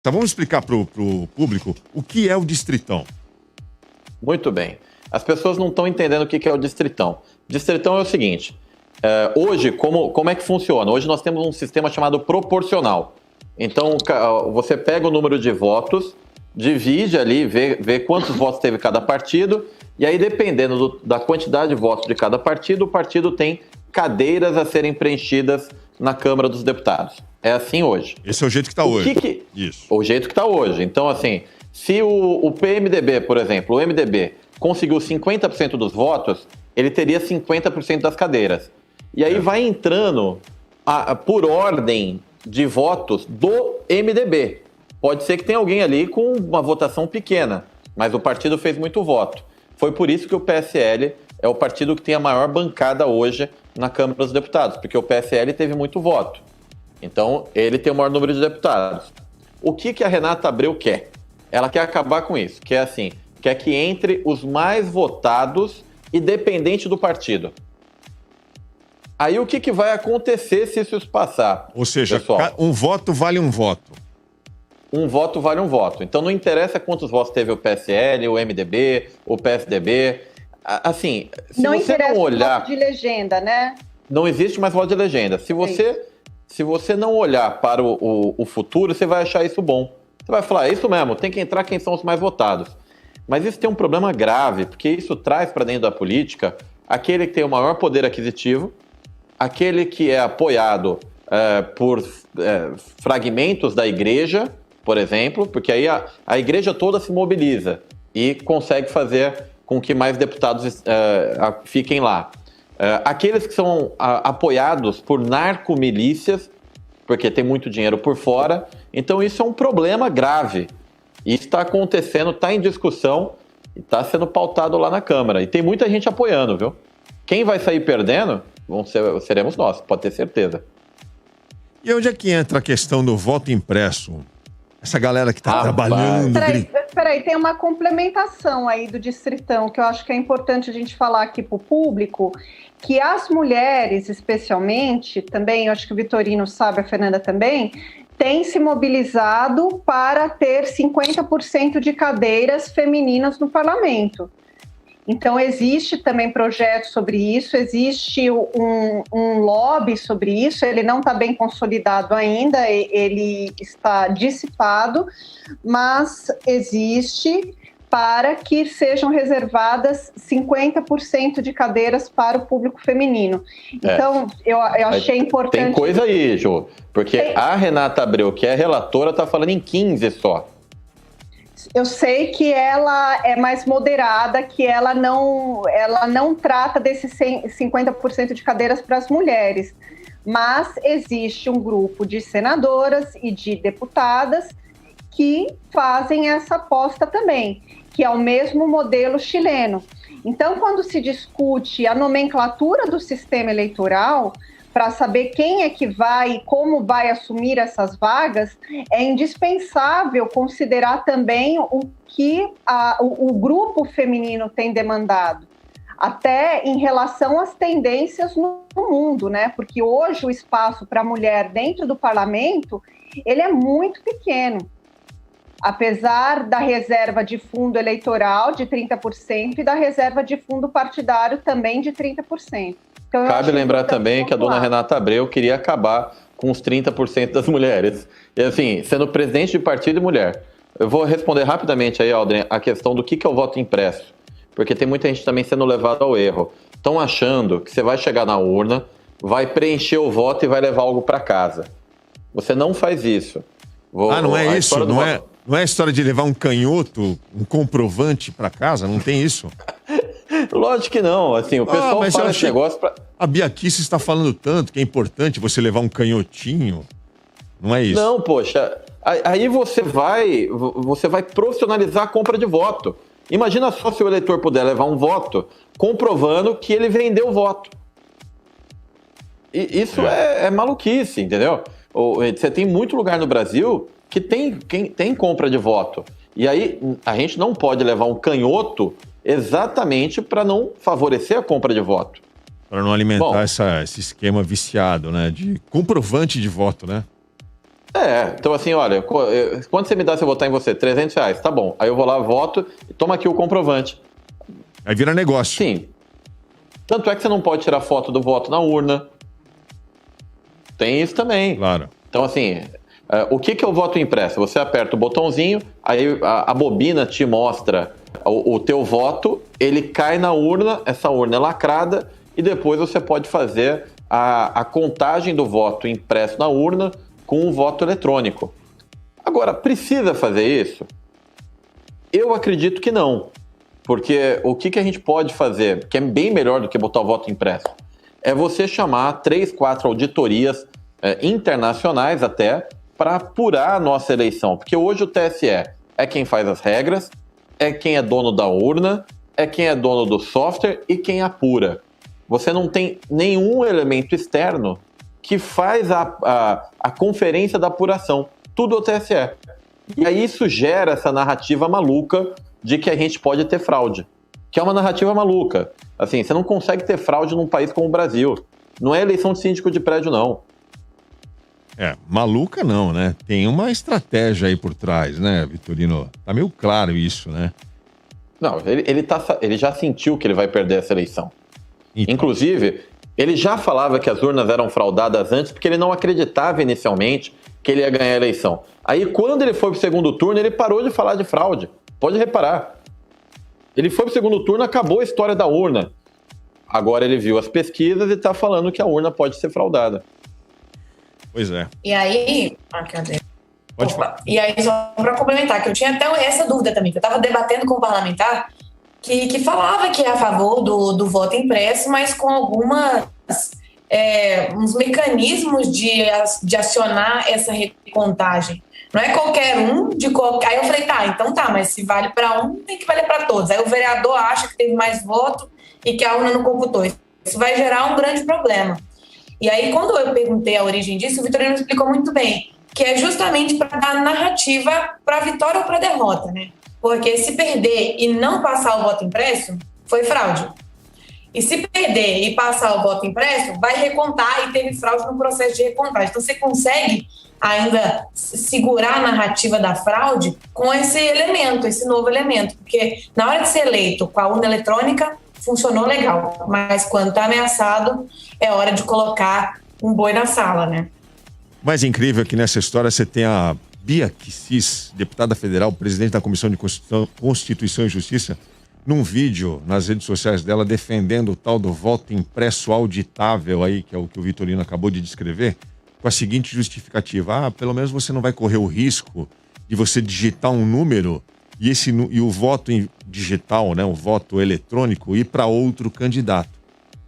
Então vamos explicar para o público o que é o Distritão. Muito bem. As pessoas não estão entendendo o que é o Distritão. Distritão é o seguinte, hoje, como é que funciona? Hoje nós temos um sistema chamado proporcional. Então, você pega o número de votos, divide ali, vê quantos votos teve cada partido, e aí, dependendo da quantidade de votos de cada partido, o partido tem cadeiras a serem preenchidas na Câmara dos Deputados. É assim hoje. Esse é o jeito que está hoje. Isso. O jeito que está hoje. Então, assim, se o PMDB, por exemplo, o MDB, conseguiu 50% dos votos, ele teria 50% das cadeiras. E aí vai entrando por ordem de votos do MDB. Pode ser que tenha alguém ali com uma votação pequena, mas o partido fez muito voto. Foi por isso que o PSL é o partido que tem a maior bancada hoje na Câmara dos Deputados, porque o PSL teve muito voto. Então, ele tem o maior número de deputados. O que a Renata Abreu quer? Ela quer acabar com isso. Quer que entre os mais votados, independente do partido. Aí, o que vai acontecer se isso passar? Ou seja, pessoal? Um voto vale um voto. Um voto vale um voto. Então, não interessa quantos votos teve o PSL, o MDB, o PSDB. Assim, se não você interessa não olhar... o voto de legenda, né? Não existe mais voto de legenda. Se você não olhar para o futuro, você vai achar isso bom. Você vai falar, é isso mesmo, tem que entrar quem são os mais votados. Mas isso tem um problema grave, porque isso traz para dentro da política aquele que tem o maior poder aquisitivo, aquele que é apoiado por fragmentos da igreja, por exemplo, porque aí a igreja toda se mobiliza e consegue fazer com que mais deputados fiquem lá. Aqueles que são apoiados por narcomilícias, porque tem muito dinheiro por fora. Então isso é um problema grave. Isso está acontecendo, está em discussão e está sendo pautado lá na Câmara. E tem muita gente apoiando, viu? Quem vai sair perdendo seremos nós, pode ter certeza. E onde é que entra a questão do voto impresso? Essa galera que está trabalhando... Peraí, tem uma complementação aí do Distritão, que eu acho que é importante a gente falar aqui para o público, que as mulheres, especialmente, também, eu acho que o Vitorino sabe, a Fernanda também, têm se mobilizado para ter 50% de cadeiras femininas no parlamento. Então, existe também projeto sobre isso, existe um lobby sobre isso, ele não está bem consolidado ainda, ele está dissipado, mas existe para que sejam reservadas 50% de cadeiras para o público feminino. Então, eu achei importante... Tem coisa aí, Jô, porque a Renata Abreu, que é relatora, está falando em 15 só. Eu sei que ela é mais moderada, que ela não trata desses 50% de cadeiras para as mulheres, mas existe um grupo de senadoras e de deputadas que fazem essa aposta também, que é o mesmo modelo chileno. Então, quando se discute a nomenclatura do sistema eleitoral, para saber quem é que vai e como vai assumir essas vagas, é indispensável considerar também o que o grupo feminino tem demandado, até em relação às tendências no mundo, né? Porque hoje o espaço para a mulher dentro do parlamento, ele é muito pequeno. Apesar da reserva de fundo eleitoral de 30% e da reserva de fundo partidário também de 30%. Então, cabe lembrar também que a dona Renata Abreu queria acabar com os 30% das mulheres. E assim, sendo presidente de partido e mulher. Eu vou responder rapidamente aí, Aldrin, a questão do que é o voto impresso. Porque tem muita gente também sendo levada ao erro. Estão achando que você vai chegar na urna, vai preencher o voto e vai levar algo para casa. Você não faz isso. Não é isso? Não é a história de levar um canhoto, um comprovante para casa? Não tem isso? Lógico que não. Assim, o pessoal fala esse negócio pra... A Bia Kicis está falando tanto que é importante você levar um canhotinho. Não é isso? Não, poxa. Aí você vai profissionalizar a compra de voto. Imagina só se o eleitor puder levar um voto comprovando que ele vendeu o voto. E isso é maluquice, entendeu? Você tem muito lugar no Brasil que tem compra de voto. E aí a gente não pode levar um canhoto exatamente para não favorecer a compra de voto. Para não alimentar esse esquema viciado, né? De comprovante de voto, né? Então assim, olha, quando você me dá se eu votar em você? R$300, tá bom. Aí eu vou lá, voto, e toma aqui o comprovante. Aí vira negócio. Sim. Tanto é que você não pode tirar foto do voto na urna. Tem isso também. Claro. Então assim, o que é o voto impresso? Você aperta o botãozinho, aí a bobina te mostra o teu voto, ele cai na urna, essa urna é lacrada, e depois você pode fazer a contagem do voto impresso na urna com o voto eletrônico. Agora, precisa fazer isso? Eu acredito que não. Porque o que a gente pode fazer, que é bem melhor do que botar o voto impresso, é você chamar 3, 4 auditorias internacionais até para apurar a nossa eleição. Porque hoje o TSE é quem faz as regras, é quem é dono da urna, é quem é dono do software e quem apura. Você não tem nenhum elemento externo que faz a conferência da apuração. Tudo é o TSE. E aí isso gera essa narrativa maluca de que a gente pode ter fraude. Que é uma narrativa maluca. Assim, você não consegue ter fraude num país como o Brasil. Não é eleição de síndico de prédio, não. Maluca não, né? Tem uma estratégia aí por trás, né, Vitorino? Tá meio claro isso, né? Não, ele já sentiu que ele vai perder essa eleição. Então. Inclusive, ele já falava que as urnas eram fraudadas antes porque ele não acreditava inicialmente que ele ia ganhar a eleição. Aí, quando ele foi pro segundo turno, ele parou de falar de fraude. Pode reparar. Ele foi pro segundo turno, acabou a história da urna. Agora ele viu as pesquisas e tá falando que a urna pode ser fraudada. Pois é. E aí... cadê? Pode falar. E aí, só para complementar, que eu tinha até essa dúvida também, que eu estava debatendo com um parlamentar que falava que é a favor do voto impresso, mas com uns mecanismos de acionar essa recontagem. Não é qualquer um de qualquer... Aí eu falei, então tá, mas se vale para um, tem que valer para todos. Aí o vereador acha que teve mais voto e que a urna não computou. Isso vai gerar um grande problema. E aí, quando eu perguntei a origem disso, o Vitorino explicou muito bem, que é justamente para dar narrativa para a vitória ou para a derrota, né? Porque se perder e não passar o voto impresso, foi fraude. E se perder e passar o voto impresso, vai recontar e teve fraude no processo de recontagem. Então, você consegue ainda segurar a narrativa da fraude com esse elemento, esse novo elemento. Porque na hora de ser eleito com a urna eletrônica, funcionou legal. Mas quando está ameaçado, é hora de colocar um boi na sala, né? O mais incrível é que nessa história você tem a Bia Kicis, deputada federal, presidente da Comissão de Constituição e Justiça, num vídeo nas redes sociais dela defendendo o tal do voto impresso auditável aí, que é o que o Vitorino acabou de descrever, com a seguinte justificativa: pelo menos você não vai correr o risco de você digitar um número e o voto digital, né, o voto eletrônico, ir para outro candidato.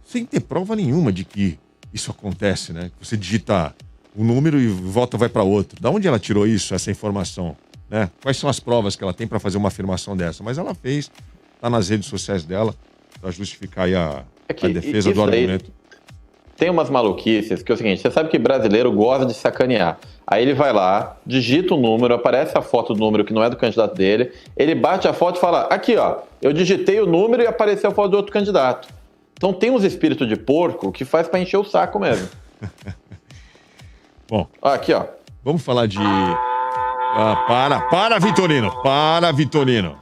Sem ter prova nenhuma de que isso acontece, né? Você digita um número e o voto vai para outro. Da onde ela tirou isso, essa informação? Né? Quais são as provas que ela tem para fazer uma afirmação dessa? Mas ela fez, está nas redes sociais dela, para justificar aí a defesa do argumento. Tem umas maluquices que é o seguinte: você sabe que brasileiro gosta de sacanear. Aí ele vai lá, digita um número, aparece a foto do número que não é do candidato dele, ele bate a foto e fala: aqui ó, eu digitei o número e apareceu a foto do outro candidato. Então tem uns espíritos de porco que faz para encher o saco mesmo. Bom, aqui ó. Vamos falar de... Para, Vitorino! Para, Vitorino!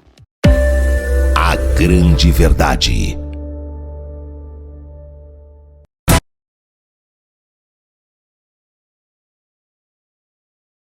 A grande verdade.